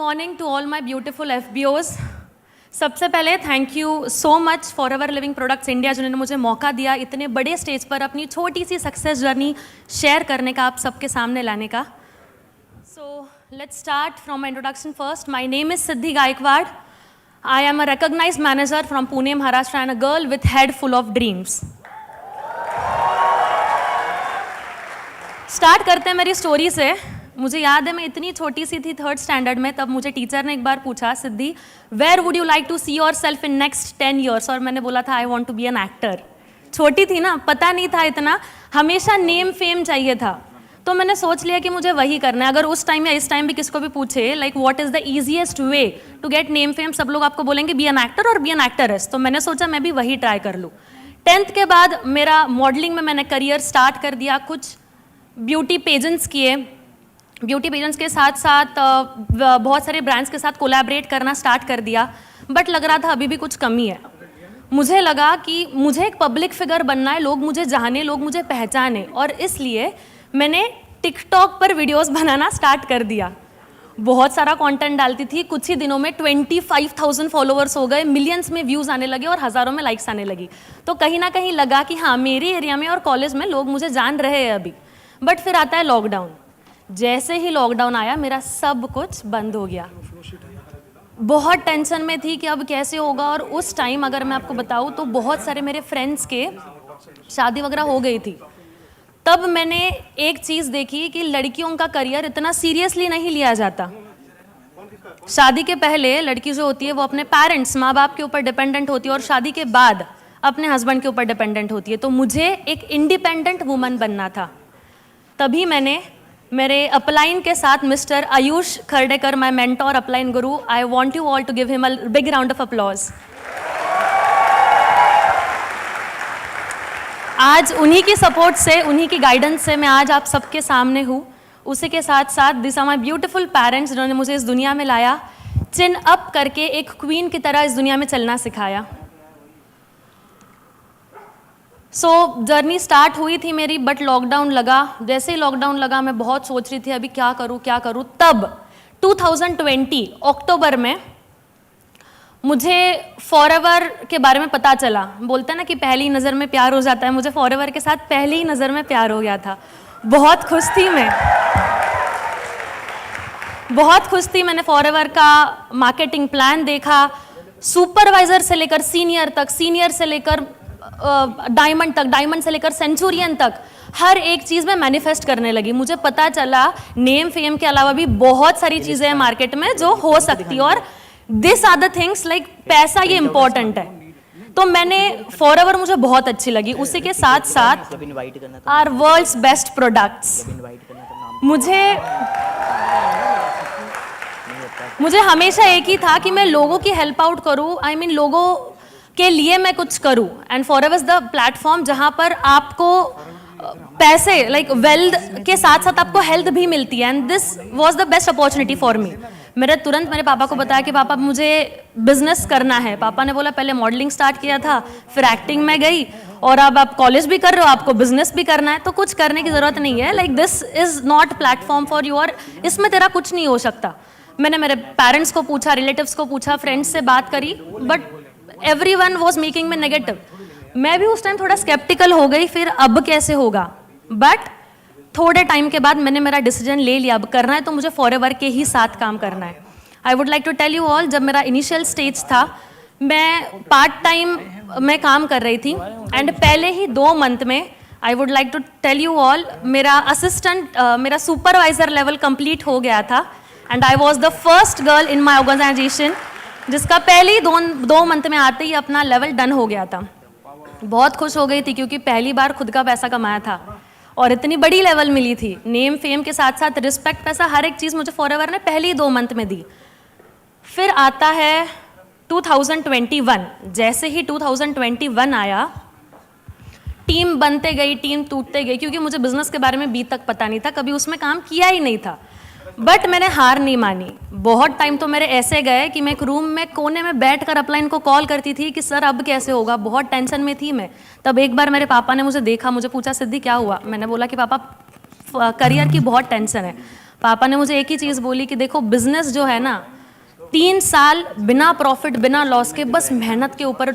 Morning to all my beautiful FBOs। सबसे पहले thank you so much for ever living products India, जिन्होंने मुझे मौका दिया इतने बड़े स्टेज पर अपनी छोटी सी सक्सेस जर्नी शेयर करने का, आप सबके सामने लाने का। So let's start from my introduction first. My name is Siddhi Gaikwad. I am a recognized manager from Pune Maharashtra and a girl with head full of dreams. Start करते हैं मेरी स्टोरी से। मुझे याद है मैं इतनी छोटी सी थी, 3rd स्टैंडर्ड में, तब मुझे टीचर ने एक बार पूछा, Siddhi where would you like to see yourself in next 10 years, और मैंने बोला था I want to be an actor. छोटी थी ना, पता नहीं था इतना, हमेशा नेम फेम चाहिए था, तो मैंने सोच लिया कि मुझे वही करना है। अगर उस टाइम या इस टाइम भी किसको भी पूछे like what is the easiest way to get name fame, सब लोग आपको बोलेंगे बी एन एक्टर और बी एन एक्टरेस, तो मैंने सोचा मैं भी वही ट्राई कर लूँ। 10th के बाद मेरा मॉडलिंग में मैंने करियर स्टार्ट कर दिया, कुछ ब्यूटी पेजेंट्स किए, ब्यूटी पेजेंट्स के साथ साथ बहुत सारे ब्रांड्स के साथ कोलैबोरेट करना स्टार्ट कर दिया, बट लग रहा था अभी भी कुछ कमी है। मुझे लगा कि मुझे एक पब्लिक फिगर बनना है, लोग मुझे जाने, लोग मुझे पहचाने, और इसलिए मैंने टिकटॉक पर वीडियोस बनाना स्टार्ट कर दिया। बहुत सारा कंटेंट डालती थी, कुछ ही दिनों में 25,000 फॉलोअर्स हो गए, मिलियंस में व्यूज़ आने लगे और हज़ारों में लाइक्स आने लगी। तो कहीं ना कहीं लगा कि हाँ, मेरी एरिया में और कॉलेज में लोग मुझे जान रहे हैं अभी। बट फिर आता है लॉकडाउन। जैसे ही लॉकडाउन आया मेरा सब कुछ बंद हो गया। बहुत टेंशन में थी कि अब कैसे होगा, और उस टाइम अगर मैं आपको बताऊं तो बहुत सारे मेरे फ्रेंड्स के शादी वगैरह हो गई थी। तब मैंने एक चीज़ देखी कि लड़कियों का करियर इतना सीरियसली नहीं लिया जाता। शादी के पहले लड़की जो होती है वो अपने पेरेंट्स, माँ बाप के ऊपर डिपेंडेंट होती है, और शादी के बाद अपने हस्बैंड के ऊपर डिपेंडेंट होती है। तो मुझे एक इंडिपेंडेंट वुमन बनना था। तभी मैंने मेरे अपलाइन के साथ mister Ayush Khardekar, my mentor, upline guru, I want you all to give him a big round of applause. आज उन्हीं की सपोर्ट से, उन्हीं की गाइडेंस से मैं आज आप सबके सामने हूँ। उसी के साथ साथ this are my beautiful parents, जिन्होंने मुझे इस दुनिया में लाया, चिन अप करके एक क्वीन की तरह इस दुनिया में चलना सिखाया। जर्नी स्टार्ट हुई थी मेरी, बट लॉकडाउन लगा। जैसे ही लॉकडाउन लगा मैं बहुत सोच रही थी अभी क्या करूँ। तब 2020 अक्टूबर में मुझे फॉरएवर के बारे में पता चला। बोलते हैं ना कि पहली नज़र में प्यार हो जाता है, मुझे फॉरएवर के साथ पहली ही नज़र में प्यार हो गया था। बहुत खुश थी मैं, बहुत खुश थी। मैंने फॉरएवर का मार्केटिंग प्लान देखा, सुपरवाइजर से लेकर सीनियर तक, सीनियर से लेकर डायमंड तक, डायमंड से लेकर सेंचुरियन तक, हर एक चीज़ में मैनिफेस्ट करने लगी। मुझे पता चला नेम फेम के अलावा भी बहुत सारी चीज़ें हैं मार्केट में जो हो सकती है, और this are the things like पैसा ये इंपॉर्टेंट है। तो मैंने फॉरएवर मुझे बहुत अच्छी लगी। उसी के साथ साथ आर वर्ल्ड्स बेस्ट प्रोडक्ट्स। मुझे हमेशा एक ही था कि मैं लोगों की हेल्प आउट करूँ, आई मीन लोगों के लिए मैं कुछ करूं। And forever is the platform जहां पर आपको पैसे लाइक वेल्थ के साथ साथ आपको हेल्थ भी मिलती है, and this was the best opportunity for me. मैंने तुरंत मेरे पापा को बताया कि पापा मुझे बिजनेस करना है। पापा ने बोला पहले मॉडलिंग स्टार्ट किया था, फिर एक्टिंग में गई, और अब आप कॉलेज भी कर रहे हो, आपको बिजनेस भी करना है, तो कुछ करने की जरूरत नहीं है, like this is not platform for you, और इसमें तेरा कुछ नहीं हो सकता। मैंने मेरे पेरेंट्स को पूछा, रिलेटिव्स को पूछा, फ्रेंड्स से बात करी, but everyone was making me negative। मैं भी उस टाइम थोड़ा स्केप्टिकल हो गई, फिर अब कैसे होगा, बट थोड़े टाइम के बाद मैंने मेरा डिसीजन ले लिया, अब करना है तो मुझे फॉरएवर के ही साथ काम करना है। I would like to tell you all, जब मेरा इनिशियल स्टेज था मैं पार्ट टाइम में काम कर रही थी, एंड पहले ही 2 मंथ में I would like to tell you all मेरा असिस्टेंट, मेरा सुपरवाइजर लेवल कंप्लीट हो गया था, and I was the first girl in my organisation जिसका पहले ही 2 मंथ में आते ही अपना लेवल डन हो गया था। बहुत खुश हो गई थी क्योंकि पहली बार खुद का पैसा कमाया था और इतनी बड़ी लेवल मिली थी। नेम फेम के साथ साथ रिस्पेक्ट, पैसा, हर एक चीज़ मुझे फॉरएवर ने पहले ही 2 मंथ में दी। फिर आता है 2021। जैसे ही 2021 आया, टीम बनते गई, टीम टूटते गई, क्योंकि मुझे बिजनेस के बारे में अभी तक पता नहीं था, कभी उसमें काम किया ही नहीं था। बट मैंने हार नहीं मानी। बहुत टाइम तो मेरे ऐसे गए कि मैं एक रूम में कोने में बैठकर अपलाइन को कॉल करती थी कि सर अब कैसे होगा, बहुत टेंशन में थी मैं। तब एक बार मेरे पापा ने मुझे देखा, मुझे पूछा सिद्धि क्या हुआ। मैंने बोला कि पापा करियर की बहुत टेंशन है। पापा ने मुझे एक ही चीज़ बोली कि देखो बिजनेस जो है ना 3 साल बिना प्रॉफिट बिना लॉस के बस मेहनत के ऊपर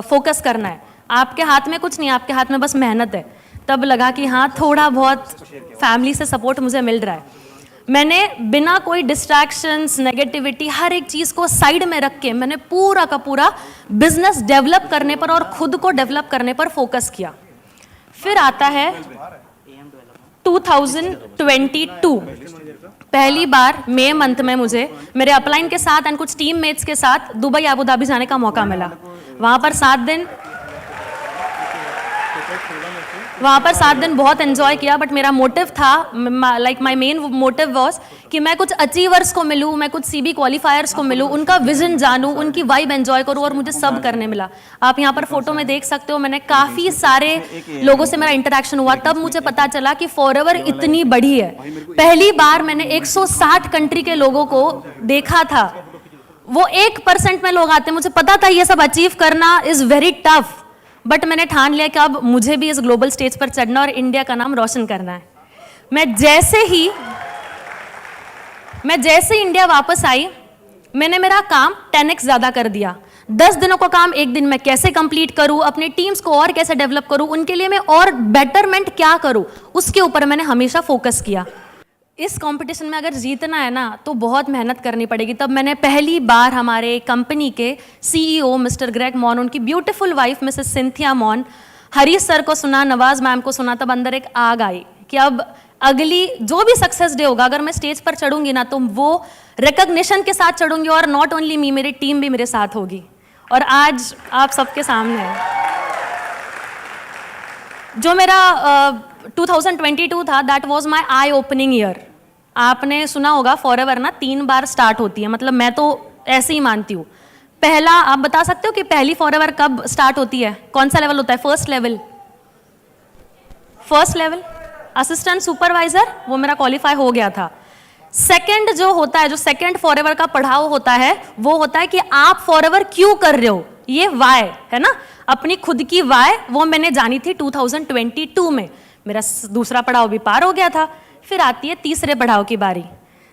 फोकस करना है, आपके हाथ में कुछ नहीं, आपके हाथ में बस मेहनत है। तब लगा कि हाँ थोड़ा बहुत फैमिली से सपोर्ट मुझे मिल रहा है। मैंने बिना कोई डिस्ट्रैक्शंस नेगेटिविटी हर एक चीज़ को साइड में रख के मैंने पूरा का पूरा बिजनेस डेवलप करने पर और खुद को डेवलप करने पर फोकस किया। फिर आता है 2022, पहली बार मई मंथ में मुझे मेरे अपलाइन के साथ एंड कुछ टीम मेट्स के साथ दुबई अबू धाबी जाने का मौका मिला। वहाँ पर 7 दिन बहुत एंजॉय किया, बट मेरा मोटिव था, like my main motive was कि मैं कुछ अचीवर्स को मिलूं, मैं कुछ सीबी क्वालिफायर्स को मिलूं, उनका विजन जानूं, उनकी वाइब एंजॉय करूं, और मुझे सब करने मिला। आप यहाँ पर फोटो में देख सकते हो, मैंने काफ़ी सारे लोगों से मेरा इंटरेक्शन हुआ। तब मुझे पता चला कि फॉरएवर इतनी बड़ी है। पहली बार मैंने 160 कंट्री के लोगों को देखा था। वो 1% में लोग आते हैं। मुझे पता था ये सब अचीव करना इज़ वेरी टफ, बट मैंने ठान लिया कि अब मुझे भी इस ग्लोबल स्टेज पर चढ़ना और इंडिया का नाम रोशन करना है। मैं जैसे ही इंडिया वापस आई, मैंने मेरा काम 10x ज़्यादा कर दिया। 10 दिनों का काम 1 दिन में कैसे कंप्लीट करूं, अपने टीम्स को और कैसे डेवलप करूं, उनके लिए मैं और बेटरमेंट क्या करूं, उसके ऊपर मैंने हमेशा फोकस किया। इस कंपटीशन में अगर जीतना है ना तो बहुत मेहनत करनी पड़ेगी। तब मैंने पहली बार हमारे कंपनी के सीईओ मिस्टर ग्रेग मॉन, उनकी beautiful wife missus Cynthia Mann, Harish sir को सुना, नवाज मैम को सुना। तब अंदर एक आग आई कि अब अगली जो भी सक्सेस डे होगा, अगर मैं स्टेज पर चढ़ूंगी ना तो वो रिकग्निशन के साथ चढ़ूंगी, और नॉट ओनली मी, मेरी टीम भी मेरे साथ होगी। और आज आप सबके सामने है जो मेरा 2022 था, that was my I opening year. आपने सुना होगा फॉरएवर ना 3 बार स्टार्ट होती है, मतलब मैं तो ऐसे ही मानती हूँ। पहला, आप बता सकते हो कि पहली फॉरएवर कब स्टार्ट होती है, कौन सा लेवल होता है? फर्स्ट लेवल असिस्टेंट सुपरवाइजर, वो मेरा क्वालिफाई हो गया था। सेकंड जो होता है, जो सेकंड फॉरएवर का पढ़ाव होता है, वो होता है कि आप फॉरएवर क्यों कर रहे हो, ये वाई है ना, अपनी खुद की वाई, वो मैंने जानी थी 2022 में। मेरा दूसरा पड़ाव भी पार हो गया था। फिर आती है तीसरे पड़ाव की बारी।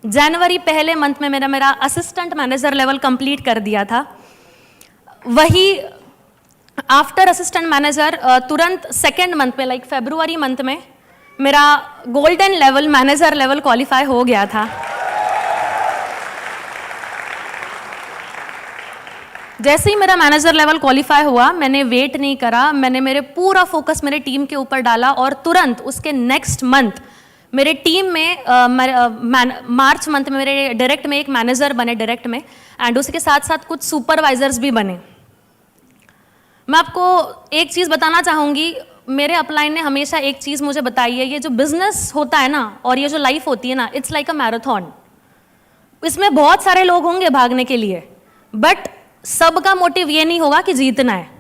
जनवरी पहले मंथ में मेरा असिस्टेंट मैनेजर लेवल कंप्लीट कर दिया था। वही आफ्टर असिस्टेंट मैनेजर तुरंत सेकेंड मंथ में, लाइक फरवरी मंथ में, मेरा golden level manager level qualify हो गया था। जैसे ही मेरा मैनेजर लेवल क्वालिफाई हुआ, मैंने वेट नहीं करा, मैंने मेरे पूरा फोकस मेरे टीम के ऊपर डाला, और तुरंत उसके नेक्स्ट मंथ मेरे टीम में मार्च मंथ में मेरे डायरेक्ट में एक मैनेजर बने डायरेक्ट में, एंड उसके साथ साथ कुछ सुपरवाइजर्स भी बने। मैं आपको एक चीज़ बताना चाहूँगी, मेरे अपलाइन ने हमेशा एक चीज़ मुझे बताई है, ये जो बिजनेस होता है ना और ये जो लाइफ होती है ना, इट्स लाइक अ मैराथन। इसमें बहुत सारे लोग होंगे भागने के लिए, बट सबका मोटिव ये नहीं होगा कि जीतना है।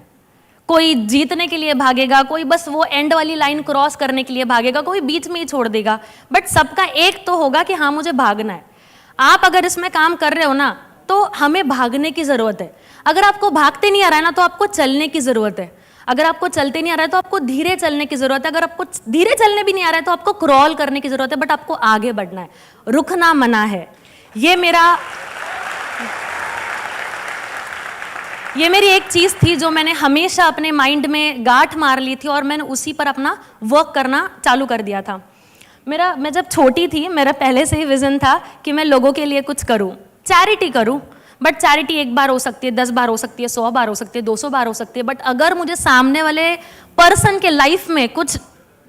कोई जीतने के लिए भागेगा, कोई बस वो एंड वाली लाइन क्रॉस करने के लिए भागेगा, कोई बीच में ही छोड़ देगा, बट सबका एक तो होगा कि हाँ मुझे भागना है। आप अगर इसमें काम कर रहे हो ना तो हमें भागने की ज़रूरत है। अगर आपको भागते नहीं आ रहा है ना तो आपको चलने की ज़रूरत है। अगर आपको चलते नहीं आ रहा है तो आपको धीरे चलने की ज़रूरत है। अगर आपको धीरे चलने भी नहीं आ रहा है तो आपको क्रॉल करने की ज़रूरत है, बट आपको आगे बढ़ना है, रुकना मना है। ये मेरी एक चीज़ थी जो मैंने हमेशा अपने माइंड में गांठ मार ली थी, और मैंने उसी पर अपना वर्क करना चालू कर दिया था। मैं जब छोटी थी, मेरा पहले से ही विज़न था कि मैं लोगों के लिए कुछ करूं, चैरिटी करूं। बट चैरिटी 1 बार हो सकती है, 10 बार हो सकती है, 100 बार हो सकती है, 200 बार हो सकती है, बट अगर मुझे सामने वाले पर्सन के लाइफ में कुछ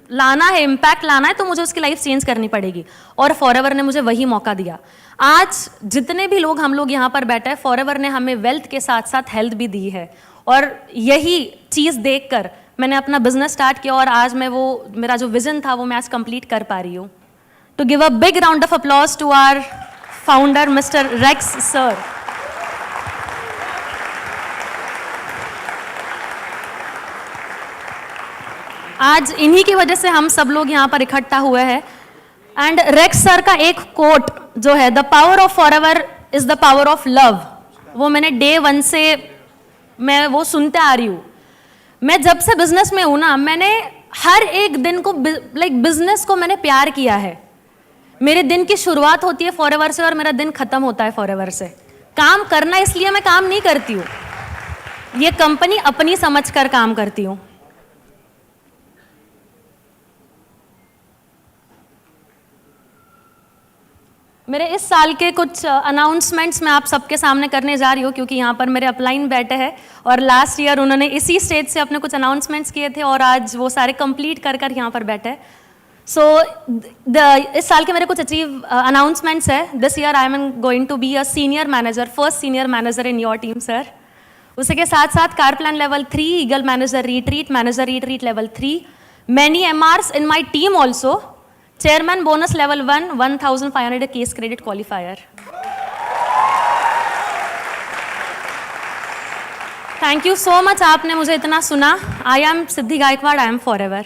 लाना है, इम्पैक्ट लाना है, तो मुझे उसकी लाइफ चेंज करनी पड़ेगी। और फॉरएवर ने मुझे वही मौका दिया। आज जितने भी लोग हम लोग यहाँ पर बैठे हैं, फॉरएवर ने हमें वेल्थ के साथ साथ हेल्थ भी दी है, और यही चीज़ देखकर मैंने अपना बिजनेस स्टार्ट किया, और आज मैं मेरा जो विजन था वो मैं आज कंप्लीट कर पा रही हूँ। To give a big round of applause to our founder mister Rex sir. आज इन्हीं की वजह से हम सब लोग यहाँ पर इकट्ठा हुए हैं। एंड रेक्स सर का एक कोट जो है, the power of forever is the power of love, वो मैंने डे 1 से मैं वो सुनते आ रही हूँ। मैं जब से बिजनेस में हूँ ना, मैंने हर एक दिन को लाइक बिजनेस को मैंने प्यार किया है। मेरे दिन की शुरुआत होती है फॉरएवर से और मेरा दिन खत्म होता है फॉरएवर से। काम करना इसलिए मैं काम नहीं करती हूँ, ये कंपनी अपनी समझकर काम करती हूँ। मेरे इस साल के कुछ अनाउंसमेंट्स मैं आप सबके सामने करने जा रही हूँ, क्योंकि यहाँ पर मेरे अपलाइन बैठे हैं और लास्ट ईयर उन्होंने इसी स्टेज से अपने कुछ अनाउंसमेंट्स किए थे और आज वो सारे कंप्लीट कर कर यहाँ पर बैठे हैं। सो इस साल के मेरे कुछ अचीव अनाउंसमेंट्स है। This year I am going to be a senior manager, first senior manager in your team sir. उसी के साथ साथ car plan level 3, eagle manager retreat level 3, many MRs in my team also, chairman bonus level 1, 1500 case credit qualifier. Thank you so much, आपने मुझे इतना सुना। I am Siddhi Gaikwad, I am forever.